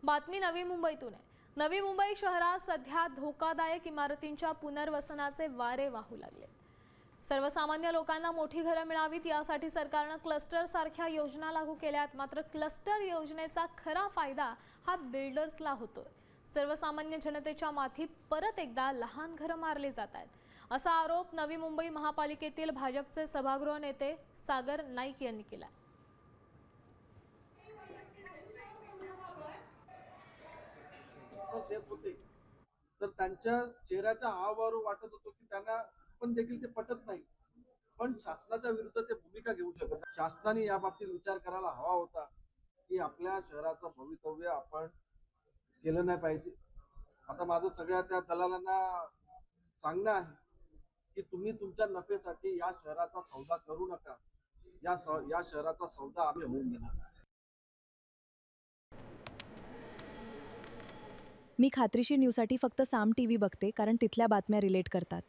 बातमी नवी मुंबईतून आहे। नवी मुंबई शहरात सध्या धोकादायक इमारतींच्या पुनर्वसनाचे वारे वाहू लागले। सर्वसामान्य लोकांना मोठी घरं मिळावीत यासाठी सरकारने क्लस्टर सारख्या योजना लागू केल्यात। मात्र क्लस्टर योजनेचा खरा फायदा हा बिल्डर्सला होतोय। सर्वसामान्य जनतेच्या माथी परत एकदा लहान घरं मारली जात आहेत असा आरोप नवी मुंबई महापालिकेतील भाजपचे सभागृह नेते सागर नाईक यांनी केला। देत होते तर त्यांच्या चेहऱ्याच्या हावावरून वाटत होतं की त्यांना पण देखील ते पटत नाही, पण शासनाच्या विरुद्ध ते भूमिका घेऊ शकत नाही। शासनाने या बाबतीत विचार करायला हवा होता की आपल्या शहराचं भवितव्य आपण केलं नाही पाहिजे। आता माझं सगळ्या त्या दलालांना सांगणं आहे की तुम्ही तुमच्या नफेसाठी या शहराचा सौदा करू नका। या शहराचा सौदा आम्ही होऊन देणार। मी खात्रीशीर न्यूजसाठी फक्त साम टीव्ही बघते, कारण तिथल्या बातम्या रिलेट करतात।